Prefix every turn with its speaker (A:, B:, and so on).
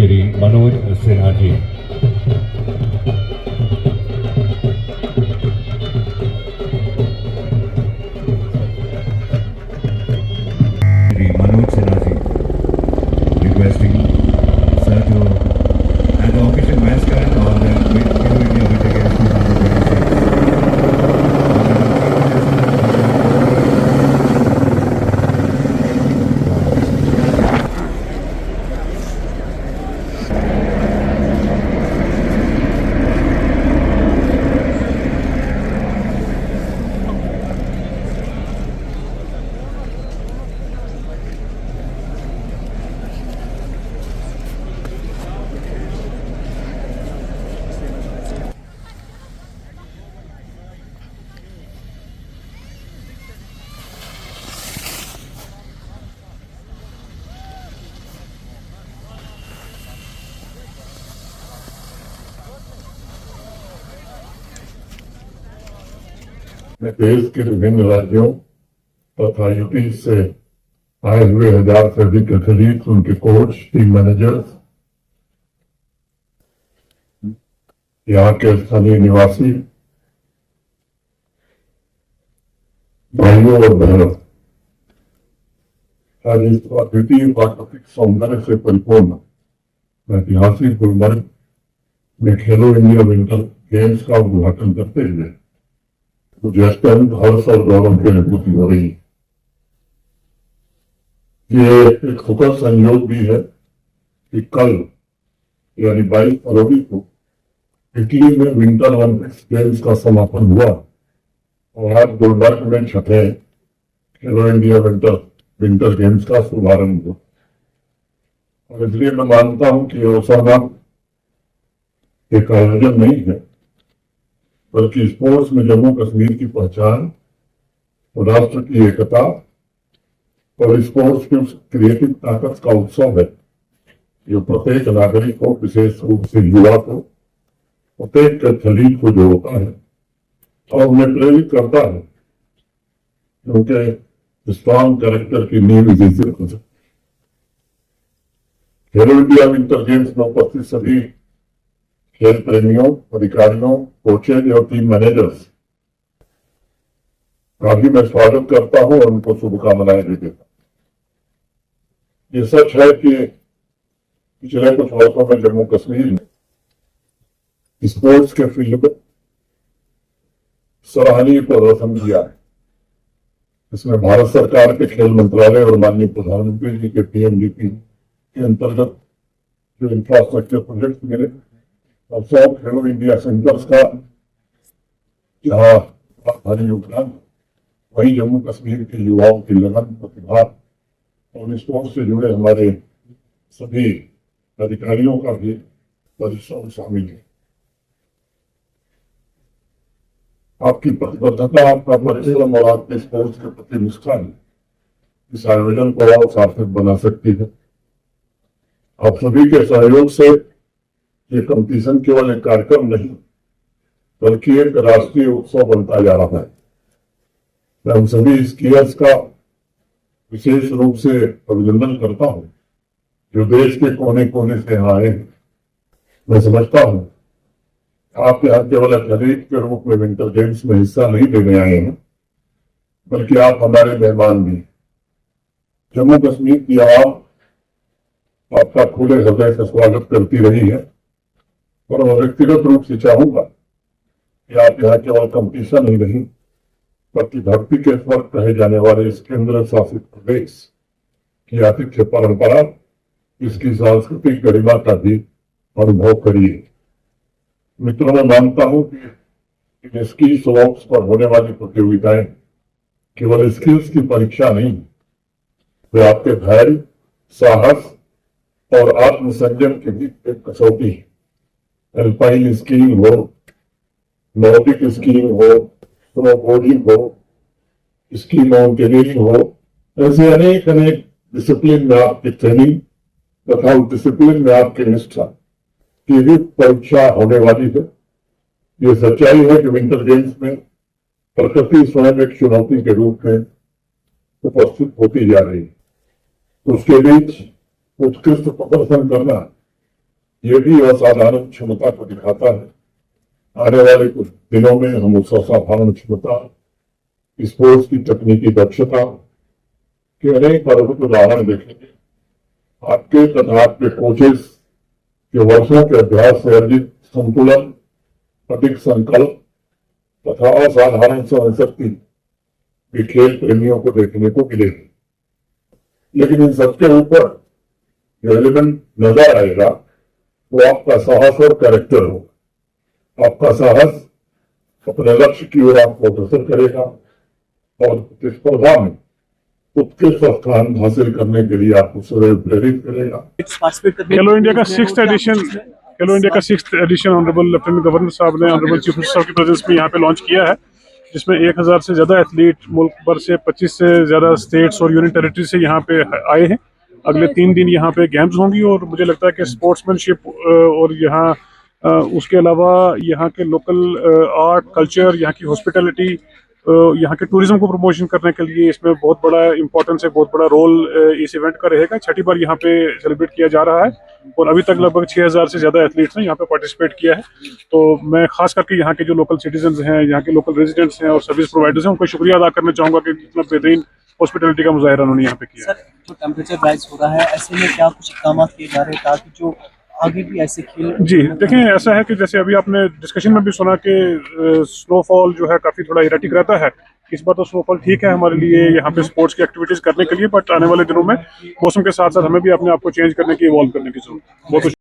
A: Shri Manoj Sinha ji. Shri Manoj Sinha ji requesting sir to and the official mascot or the India will take as 2026.
B: मैं देश के विभिन्न राज्यों तथा यूपी से आए हुए 1000 से अधिक एथलीट, उनके कोच, टीम मैनेजर्स, यहाँ के स्थानीय निवासी भाइयों और बहनों, आज इस अद्वितीय प्राकृतिक सौंदर्य से परिपूर्ण ऐतिहासिक गुलमर्ग में खेलो इंडिया विंटर गेम्स का उद्घाटन करते हुए मुझे अत्यंत हर्ष और गौरव की अनुभूति हो रही है। ये एक सुखद संयोग भी है कि कल यानी 22 फरवरी को इटली में विंटर ओलंपिक्स गेम्स का समापन हुआ और आज गुलबर्ग में छठे खेलो इंडिया विंटर गेम्स का शुभारंभ हुआ। और इसलिए मैं मानता हूं कि रोजाना एक आयोजन नहीं है, बल्कि स्पोर्ट्स में जम्मू कश्मीर की पहचान और राष्ट्र की एकता और स्पोर्ट्स की क्रिएटिव ताकत का उत्सव है, जो प्रत्येक नागरिक को, विशेष रूप से युवा को, प्रत्येक एथलीट को जोड़ता है और उन्हें प्रेरित करता है, क्योंकि स्ट्रॉन्ग कैरेक्टर की नींव इसी से हो सकती। खेलो इंडिया विंटर गेम्स में उपस्थित सभी खेल प्रेमियों, अधिकारियों, कोचेज और टीम मैनेजर्स का भी मैं स्वागत करता हूं और उनको शुभकामनाएं भी देता हूं। ये सच है कि पिछले कुछ वर्षों में जम्मू कश्मीर ने स्पोर्ट्स के फील्ड में सराहनीय प्रदर्शन किया है। इसमें भारत सरकार के खेल मंत्रालय और माननीय प्रधानमंत्री जी के पीएमडीपी के अंतर्गत जो इंफ्रास्ट्रक्चर प्रोजेक्ट मिले और 100 खेलो इंडिया सेंटर्स का जहां भारी योगदान, वहीं जम्मू कश्मीर के युवाओं की लगन, प्रतिभा और स्पोर्ट्स से जुड़े हमारे सभी अधिकारियों का भी परिश्रम शामिल है। आपकी प्रतिबद्धता, आपका परिश्रम और आपके स्पोर्ट्स के प्रति निष्ठा इस आयोजन को और सार्थक बना सकती है। आप सभी के सहयोग से ये कंपटीशन केवल एक कार्यक्रम नहीं, बल्कि एक राष्ट्रीय उत्सव बनता जा रहा है। मैं हम सभी स्कीयर्स का विशेष रूप से अभिनंदन करता हूं, जो देश के कोने कोने से यहाँ आए हैं। मैं समझता हूं आप यहाँ केवल एथलीट के रूप में विंटर गेम्स में हिस्सा नहीं लेने आए हैं, बल्कि आप हमारे मेहमान भी। जम्मू कश्मीर की आवाम आपका खुले हृदय से स्वागत करती रही है और मैं व्यक्तिगत रूप से चाहूंगा कि आप यहाँ केवल कंपटीशन ही नहीं, बल्कि धरती के स्वर्ग कहे जाने वाले इस केंद्र शासित प्रदेश की आतिथ्य परंपरा, इसकी सांस्कृतिक गरिमा का भी अनुभव करिए। मित्रों, मैं मानता हूं कि स्की स्लोप्स पर होने वाली प्रतियोगिताएं केवल स्किल्स की परीक्षा नहीं, वे आपके धैर्य, साहस और आत्मसंयम की भी एक कसौटी है। एल्पाइन स्कीइंग हो, नॉर्डिक स्कीइंग हो, स्नोबोर्डिंग हो, स्की माउंटेनियरिंग हो, ऐसे अनेक डिसिप्लिन में आपकी ट्रेनिंग तथा उस डिसिप्लिन में आपकी निष्ठा की भी परीक्षा होने वाली है। ये सच्चाई है कि विंटर गेम्स में प्रकृति स्वयं एक चुनौती के रूप में उपस्थित होती जा रही है। उसके बीच उत्कृष्ट प्रदर्शन करना ये भी असाधारण क्षमता को दिखाता है। आने वाले कुछ दिनों में हम उस असाधारण क्षमता, स्पोर्ट्स की तकनीकी दक्षता के अनेक अद्भुत उदाहरण देखेंगे। आपके तथा आपके कोचेस के वर्षों के अभ्यास से अर्जित संतुलन, अधिक संकल्प तथा असाधारण सहनशक्ति भी खेल प्रेमियों को देखने को मिलेगी। लेकिन इन सबके ऊपर जो एलिमेंट नजर आएगा वो आपका साहस और कैरेक्टर होगा। आपका साहस अपने लक्ष्य की ओर आपको अग्रसर करेगा और प्रतिस्पर्धा में उत्कृष्ट स्थान हासिल करने के लिए आपको सदैव प्रेरित करेगा।
C: खेलो इंडिया का sixth addition honourable lieutenant governor साहब ने ऑनरेबल चीफ मिनिस्टर की प्रेजेंस में यहाँ पे लॉन्च किया है, जिसमें 1000 से ज्यादा एथलीट मुल्क भर से 25 से ज्यादा स्टेट्स और यूनियन टेरिटरी से यहाँ पे आए हैं। अगले 3 दिन यहाँ पे गेम्स होंगी और मुझे लगता है कि स्पोर्ट्समैनशिप और यहाँ उसके अलावा यहाँ के लोकल आर्ट कल्चर, यहाँ की हॉस्पिटैलिटी, यहाँ के टूरिज्म को प्रमोशन करने के लिए इसमें बहुत बड़ा इंपॉर्टेंस है, बहुत बड़ा रोल इस इवेंट का रहेगा। छठी बार यहाँ पे सेलिब्रेट किया जा रहा है और अभी तक लगभग 6000 से ज्यादा एथलीट्स ने यहाँ पे पार्टिसिपेट किया है। तो मैं खास करके यहाँ के जो लोकल सिटीजन्स हैं, यहाँ के लोकल रेजिडेंट्स हैं और सर्विस प्रोवाइडर्स हैं, उनका शुक्रिया अदा करना चाहूँगा कि इतना बेहतरीन हॉस्पिटैलिटी का मुजाहिरा उन्होंने यहाँ पे किया।
D: सर, जो टेम्परेचर राइज हो रहा है, ऐसे में क्या कुछ इक़दाम किए जा रहे हैं ताकि जो आगे भी ऐसे खेल?
C: जी देखें, ऐसा है कि जैसे अभी आपने डिस्कशन में भी सुना कि स्नोफॉल जो है काफ़ी थोड़ा इरेटिक रहता है। इस बार तो स्नोफॉल ठीक है हमारे लिए यहाँ पे स्पोर्ट्स की एक्टिविटीज़ करने के लिए, बट आने वाले दिनों में मौसम के साथ साथ हमें भी अपने आप को चेंज करने की, इवॉल्व करने की जरूरत है। बहुत